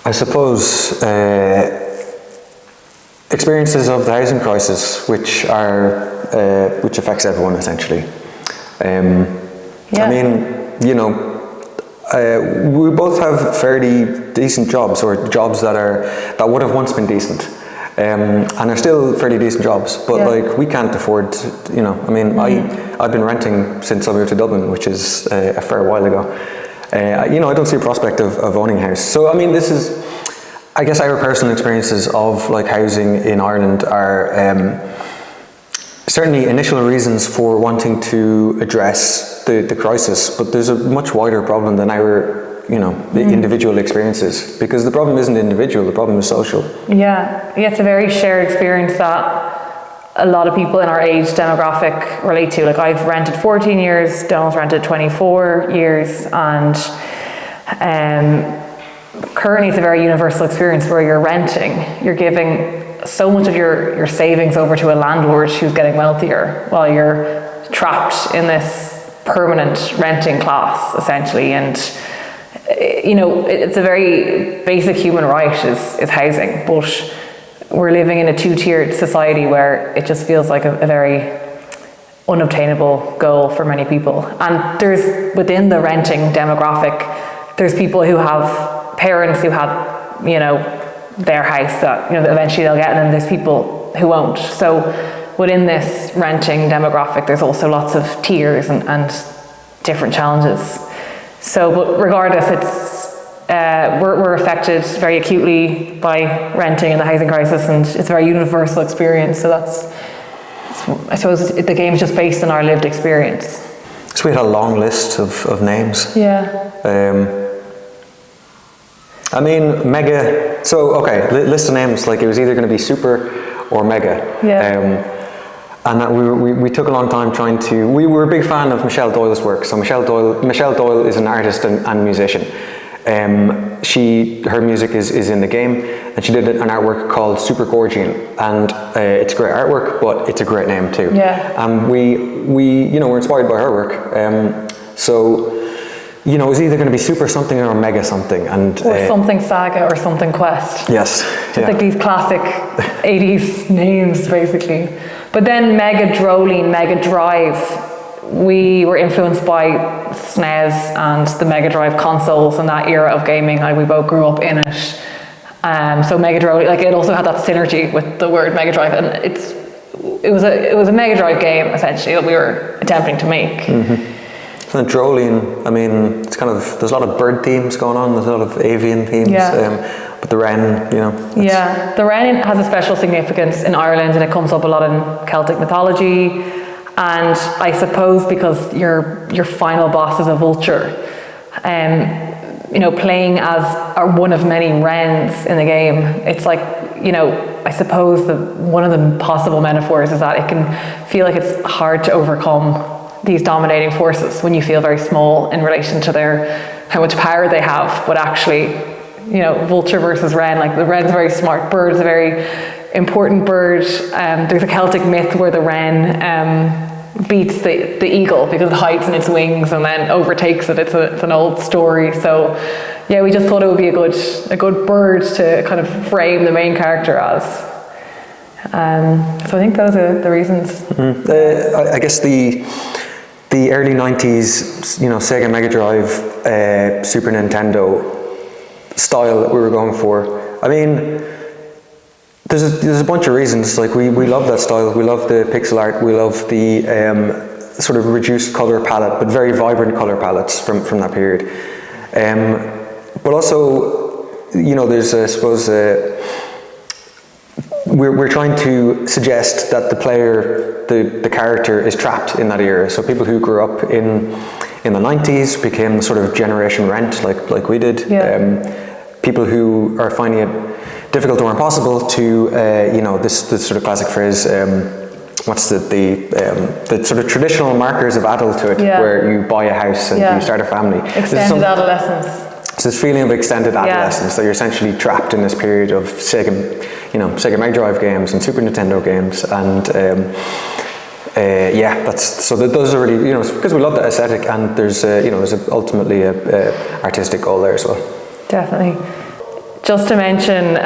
I suppose experiences of the housing crisis, which affects everyone essentially. I mean, you know, we both have fairly decent jobs, or jobs that would have once been decent, and are still fairly decent jobs. But like, we can't afford, you know. I mean, I've been renting since I moved to Dublin, which is a fair while ago. You know, I don't see a prospect of owning a house. So I mean, this is, I guess, our personal experiences of like housing in Ireland are certainly initial reasons for wanting to address the crisis, but there's a much wider problem than our, you know, the individual experiences, because the problem isn't individual, the problem is social. Yeah, it's a very shared experience that a lot of people in our age demographic relate to. Like, I've rented 14 years, Donal's rented 24 years, and currently it's a very universal experience where you're renting, you're giving so much of your savings over to a landlord who's getting wealthier while you're trapped in this permanent renting class, essentially. And you know, it's a very basic human right is housing, but we're living in a two-tiered society where it just feels like a very unobtainable goal for many people. And there's, within the renting demographic, there's people who have parents who have, you know, their house that, you know, eventually they'll get, and then there's people who won't. So within this renting demographic, there's also lots of tiers and different challenges. So, but regardless, it's we're affected very acutely by renting and the housing crisis, and it's a very universal experience. So that's, I suppose, the game's just based on our lived experience. So we had a long list of names. I mean, mega. So okay, list of names. Like, it was either going to be super or mega. And that we took a long time trying to. We were a big fan of Michelle Doyle's work. So Michelle Doyle is an artist and musician. Her music is in the game, and she did an artwork called Super Gorgian, and it's great artwork, but it's a great name too. We you know, were inspired by her work. So, you know, it was either going to be super something or mega something, or something saga or something quest. Yes, it's like these classic 80s names, basically. But then Dreoilín, Mega Drive, we were influenced by SNES and the Mega Drive consoles and that era of gaming. Like, we both grew up in it. So Mega Dreoilín, like, it also had that synergy with the word Mega Drive, and it was a Mega Drive game essentially that we were attempting to make. And Dreoilín, I mean, it's kind of, there's a lot of bird themes going on, there's a lot of avian themes, but the wren, you know. The wren has a special significance in Ireland, and it comes up a lot in Celtic mythology, and I suppose because your final boss is a vulture, you know, playing as one of many wrens in the game, it's like, you know, I suppose one of the possible metaphors is that it can feel like it's hard to overcome these dominating forces when you feel very small in relation to how much power they have. But actually, you know, vulture versus wren, like, the wren's a very smart bird, it's a very important bird. There's a Celtic myth where the wren beats the eagle because it hides in its wings and then overtakes it. It's an old story. So yeah, we just thought it would be a good bird to kind of frame the main character as. So I think those are the reasons. I guess the early 90s, you know, Sega Mega Drive, Super Nintendo style that we were going for. I mean, there's a bunch of reasons. Like, we love that style. We love the pixel art. We love the sort of reduced color palette, but very vibrant color palettes from that period. But also, you know, there's, I suppose, we're trying to suggest that the player, the character, is trapped in that era. So people who grew up in the 90s became sort of generation rent, like we did. People who are finding it difficult or impossible to, you know, this sort of classic phrase, what's the sort of traditional markers of adulthood, where you buy a house and you start a family. Extended adolescence. It's this feeling of extended adolescence, that you're essentially trapped in this period of Sega Mega Drive games and Super Nintendo games, and those are really, you know, because we love the aesthetic, and there's ultimately a artistic goal there as well. Definitely. just to mention,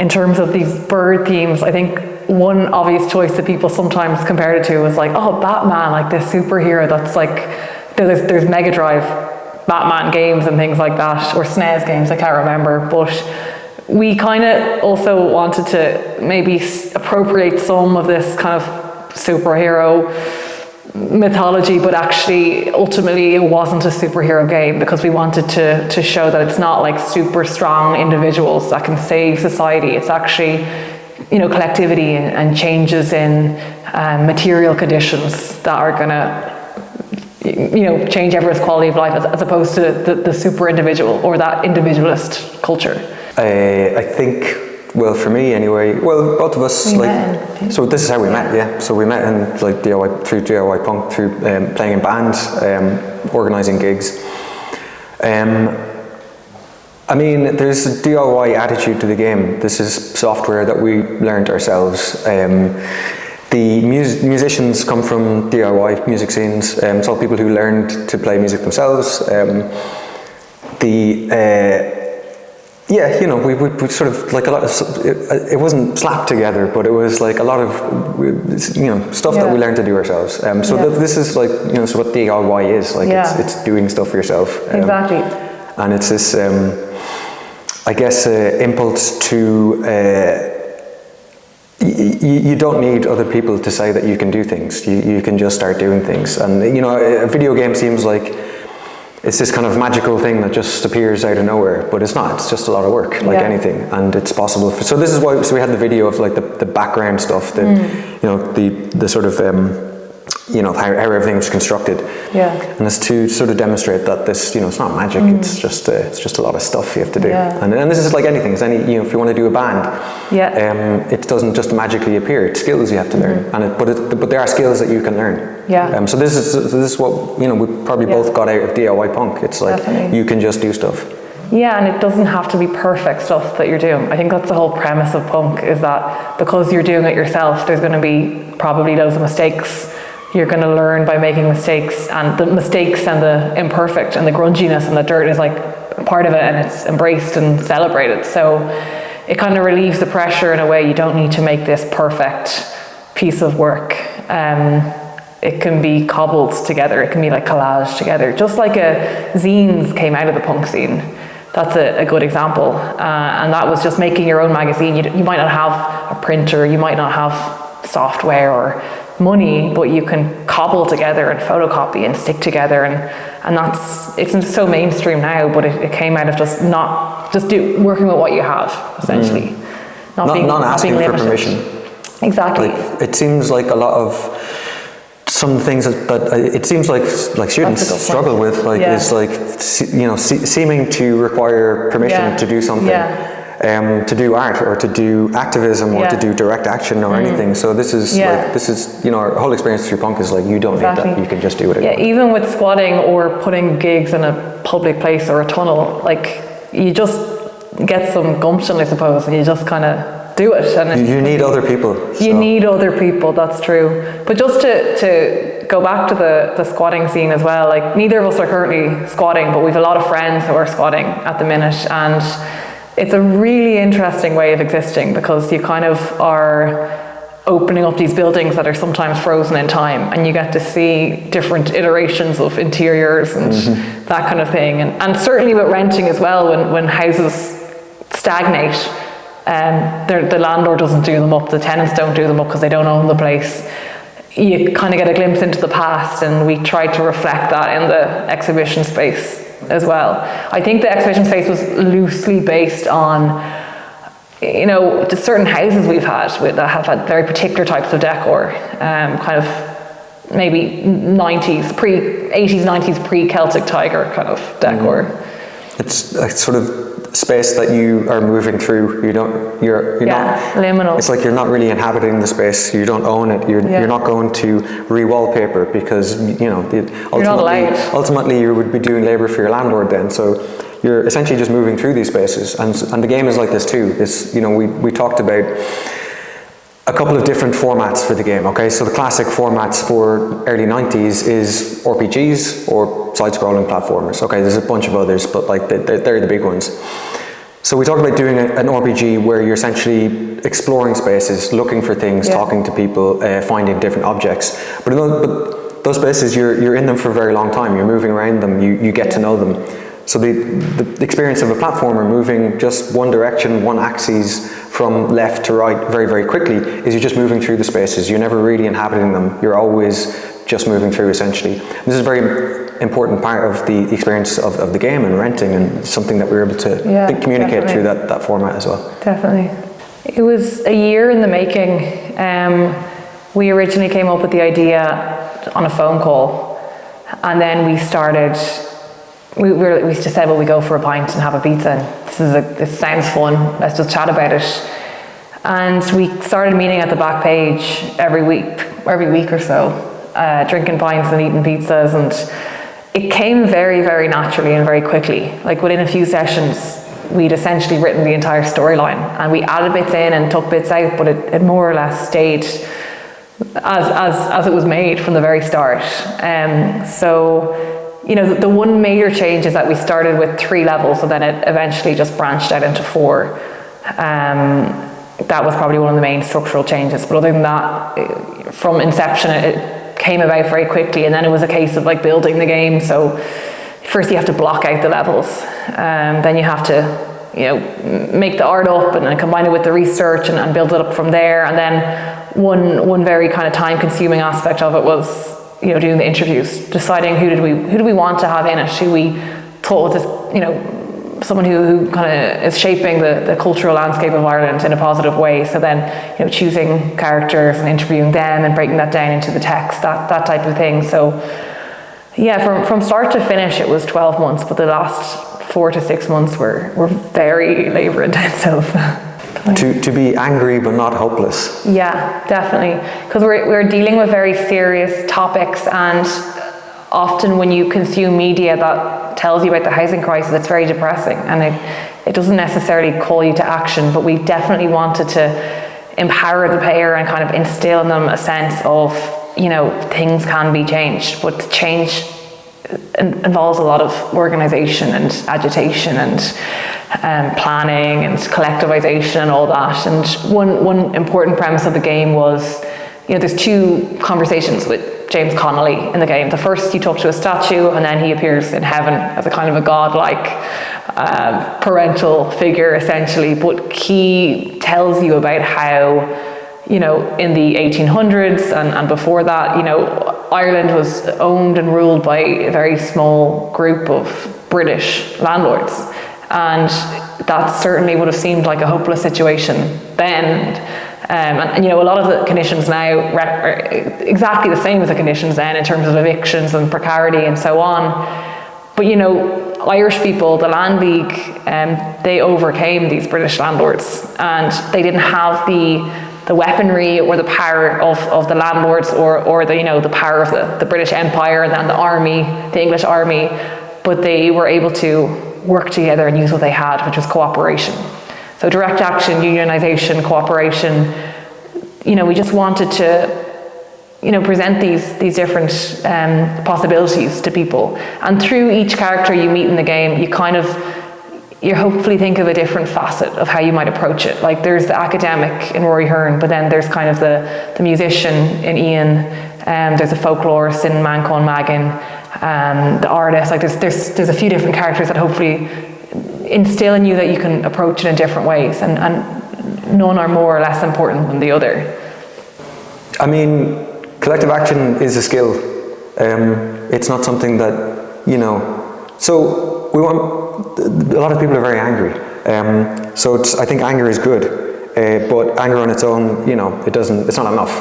in terms of these bird themes, I think one obvious choice that people sometimes compared it to was like, oh, Batman, like this superhero that's like, there's Mega Drive Batman games and things like that, or SNES games, I can't remember, but we kind of also wanted to maybe appropriate some of this kind of superhero mythology, but actually ultimately it wasn't a superhero game, because we wanted to show that it's not like super strong individuals that can save society. It's actually, you know, collectivity and changes in material conditions that are going to, you know, change everyone's quality of life, as opposed to the super individual or that individualist culture. I think, well, for me anyway, well, both of us, so this is how we met, yeah. So we met in like DIY, through DIY punk, through playing in bands, organising gigs. I mean, there's a DIY attitude to the game. This is software that we learned ourselves. The musicians come from DIY music scenes, it's all people who learned to play music themselves. Yeah, you know, we sort of like a lot of, it wasn't slapped together, but it was like a lot of, you know, stuff that we learned to do ourselves. So this is like, you know, so what DIY is, like it's doing stuff for yourself. Exactly. And it's this, I guess, impulse to, you don't need other people to say that you can do things. You can just start doing things. And, you know, a video game seems like it's this kind of magical thing that just appears out of nowhere, but it's not. It's just a lot of work, like anything, and it's possible. So this is why. So we had the video of like the background stuff, you know, the sort of, you know, how everything was constructed. Yeah. And it's to sort of demonstrate that this, you know, it's not magic. It's just a lot of stuff you have to do. Yeah. And this is like anything. It's any, you know, if you want to do a band, it doesn't just magically appear. It's skills you have to learn, but there are skills that you can learn. Yeah. So this is what, you know, we probably both got out of DIY punk. It's like you can just do stuff. Yeah, and it doesn't have to be perfect stuff that you're doing. I think that's the whole premise of punk, is that because you're doing it yourself, there's going to be probably loads of mistakes. You're going to learn by making mistakes, and the mistakes and the imperfect and the grunginess and the dirt is like part of it, and it's embraced and celebrated. So it kind of relieves the pressure in a way. You don't need to make this perfect piece of work. It can be cobbled together. It can be like collaged together. Just like zines came out of the punk scene. That's a good example. And that was just making your own magazine. You might not have a printer, you might not have software or money, but you can cobble together and photocopy and stick together, and it's so mainstream now, but it came out of working with what you have, essentially. Not asking for permission. Exactly. Like, it seems like a lot of some things that it seems like students struggle with, like is like, you know, seeming to require permission to do something. To do art or to do activism or to do direct action or anything. So this is you know, our whole experience through punk is like, you don't need that, you can just do it. Yeah, even with squatting or putting gigs in a public place or a tunnel, like you just get some gumption, I suppose, and you just kind of do it. And you need other people. You need other people, that's true. But just to go back to the squatting scene as well, like neither of us are currently squatting, but we've a lot of friends who are squatting at the minute, and it's a really interesting way of existing, because you kind of are opening up these buildings that are sometimes frozen in time, and you get to see different iterations of interiors and that kind of thing. And certainly with renting as well, when houses stagnate, the landlord doesn't do them up, the tenants don't do them up because they don't own the place. You kind of get a glimpse into the past, and we tried to reflect that in the exhibition space as well. I think the exhibition space was loosely based on, you know, just certain houses we've had that have had very particular types of decor, kind of maybe 80s, 90s pre-Celtic Tiger kind of decor. It's a sort of space that you are moving through. You're not liminal. It's like you're not really inhabiting the space. You don't own it. You're not going to re-wallpaper, because, you know, ultimately you would be doing labor for your landlord then. So you're essentially just moving through these spaces, and the game is like this too. It's, you know, we talked about a couple of different formats for the game. Okay, so the classic formats for early 90s is RPGs or side-scrolling platformers. Okay, there's a bunch of others, but like they're the big ones. So we talked about doing an RPG where you're essentially exploring spaces, looking for things, talking to people, finding different objects. But those spaces, you're in them for a very long time. You're moving around them. You get to know them. So the experience of a platformer moving just one direction, one axis from left to right very, very quickly is you're just moving through the spaces. You're never really inhabiting them. You're always just moving through, essentially. This is a very important part of the experience of the game and renting, and something that we were able to communicate through that format as well. Definitely. It was a year in the making. We originally came up with the idea on a phone call, and then we started. We just said, well, we go for a pint and have a pizza. And this sounds fun. Let's just chat about it. And we started meeting at the back page every week or so, drinking pints and eating pizzas, and it came very, very naturally and very quickly. Like within a few sessions, we'd essentially written the entire storyline, and we added bits in and took bits out, but it more or less stayed as it was made from the very start. So, you know, the one major change is that we started with 3 levels, and then it eventually just branched out into 4. That was probably one of the main structural changes. But other than that, from inception, it came about very quickly, and then it was a case of like building the game. So first you have to block out the levels, then you have to, you know, make the art up and then combine it with the research and build it up from there. And then one very kind of time-consuming aspect of it was, you know, doing the interviews, deciding who do we want to have in it, who we thought was this, you know, someone who kind of is shaping the cultural landscape of Ireland in a positive way. So then, you know, choosing characters and interviewing them and breaking that down into the text, that type of thing. So yeah, from start to finish, it was 12 months, but the last 4 to 6 months were very labor intensive. To be angry but not hopeless. Yeah, definitely. Because we're dealing with very serious topics, and often when you consume media that tells you about the housing crisis, it's very depressing, and it doesn't necessarily call you to action, but we definitely wanted to empower the player and kind of instill in them a sense of, you know, things can be changed, but change involves a lot of organisation and agitation and planning and collectivisation and all that. And one important premise of the game was, you know, there's 2 conversations with James Connolly in the game. The first, you talk to a statue, and then he appears in heaven as a kind of a godlike parental figure, essentially. But he tells you about how, you know, in the 1800s and before that, you know, Ireland was owned and ruled by a very small group of British landlords. And that certainly would have seemed like a hopeless situation then. And you know, a lot of the conditions now are exactly the same as the conditions then in terms of evictions and precarity and so on. But you know, Irish people, the Land League, they overcame these British landlords, and they didn't have the weaponry or the power of the landlords or the, you know, the power of the British Empire and then the army, the English army, but they were able to work together and use what they had, which was cooperation. So direct action, unionisation, cooperation. You know, we just wanted to, you know, present these different possibilities to people. And through each character you meet in the game, you hopefully think of a different facet of how you might approach it. Like there's the academic in Rory Hearn, but then there's kind of the musician in Ian, there's a folklorist in Manco and Magan, the artist. Like there's a few different characters that hopefully instill in you that you can approach it in different ways, and none are more or less important than the other. I mean, collective action is a skill. It's not something that, you know, so we want. A lot of people are very angry, so I think anger is good, but anger on its own, you know, it's not enough.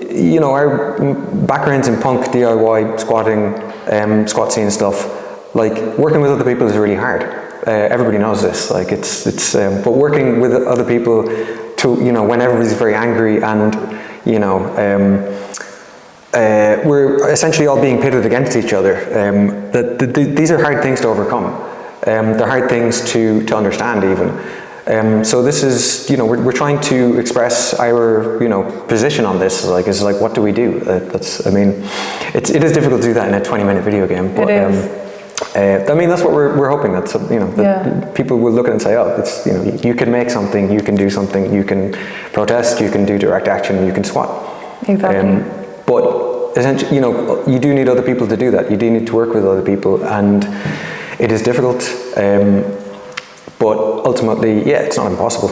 You know, our backgrounds in punk, DIY, squatting, squat scene stuff, like working with other people is really hard. Everybody knows this. Like but working with other people, to, you know, when everybody's very angry and, you know. We're essentially all being pitted against each other. These are hard things to overcome. They're hard things to understand even. So this is, you know, we're trying to express our, you know, position on this. It's like what do we do? I mean, it is difficult to do that in a 20-minute video game. But, it is. I mean, that's what we're hoping, that, that people will look at it and say, oh, it's, you can make something, you can do something, you can protest, you can do direct action, you can SWAT. Exactly. But essentially, you do need other people to do that. You do need to work with other people, and it is difficult. But ultimately, it's not impossible.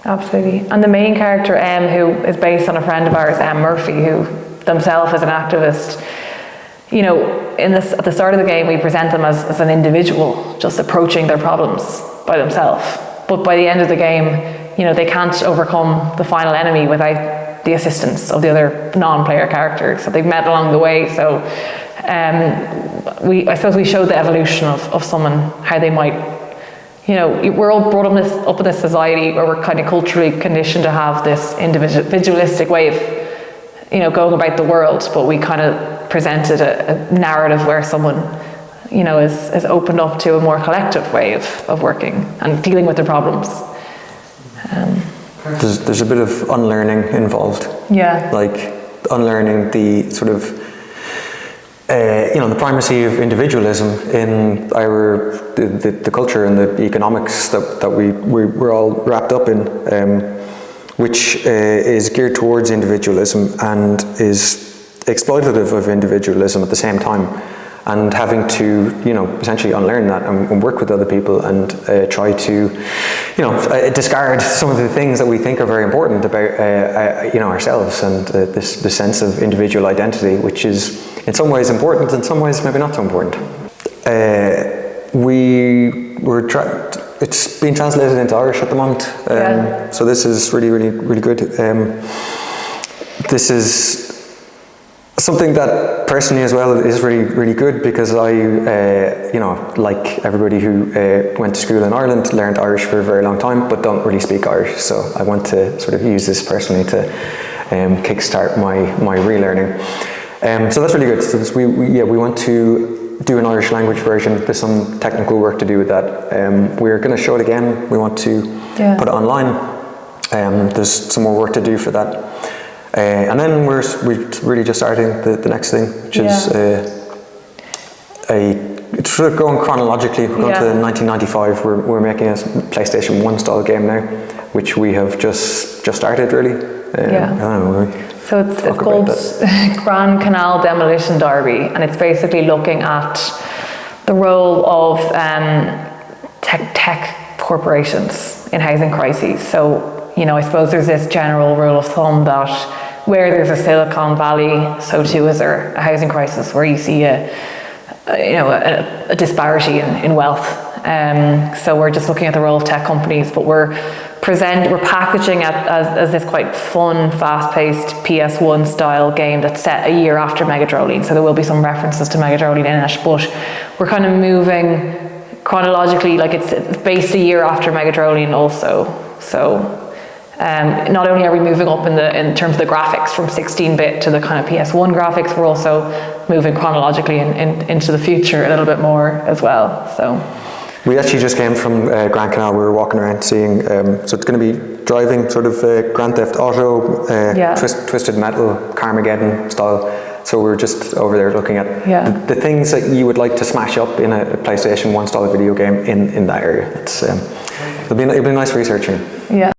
Absolutely. And the main character, who is based on a friend of ours, Murphy, who themselves is an activist, at the start of the game, we present them as an individual just approaching their problems by themselves. But by the end of the game, they can't overcome the final enemy without the assistance of the other non-player characters that they've met along the way. So I suppose we showed the evolution of someone, how they might, we're all brought up in this society where we're kind of culturally conditioned to have this individualistic way of, going about the world, but we kind of presented a narrative where someone, is opened up to a more collective way of working and dealing with their problems. There's a bit of unlearning involved. Yeah. Like unlearning the sort of, the primacy of individualism in the culture and the economics that we're all wrapped up in, which is geared towards individualism and is exploitative of individualism at the same time, and having to essentially unlearn that and work with other people and try to discard some of the things that we think are very important about ourselves, and this sense of individual identity, which is in some ways important, in some ways maybe not so important. It's being translated into Irish at the moment, so this is really, really, really good. This is something that personally as well is really, really good, because I, like everybody who went to school in Ireland, learned Irish for a very long time, but don't really speak Irish. So I want to sort of use this personally to kickstart my relearning. So that's really good. So we want to do an Irish language version. There's some technical work to do with that. We're going to show it again. We want to put it online. There's some more work to do for that. And then we're really just starting the next thing, which is it's sort of going chronologically. We're going to 1995. We're making a PlayStation 1 style game now, which we have just started really. I don't know. So it's called Grand Canal Demolition Derby, and it's basically looking at the role of tech corporations in housing crises. So, I suppose there's this general rule of thumb that where there's a Silicon Valley, so too is there a housing crisis, where you see a disparity in wealth. So we're just looking at the role of tech companies, but we're packaging it as this quite fun, fast-paced PS1 style game that's set a year after Mega Dreoilín. So there will be some references to Mega Dreoilín in it, but we're kind of moving chronologically, like it's based a year after Mega Dreoilín also. So not only are we moving up in terms of the graphics from 16-bit to the kind of PS1 graphics, we're also moving chronologically into the future a little bit more as well. So we actually just came from Grand Canal. We were walking around seeing, so it's going to be driving sort of Grand Theft Auto, Twisted Metal, Carmageddon style. So we're just over there looking at the things that you would like to smash up in a PlayStation 1 style video game in that area. It'll be nice researching. Yeah.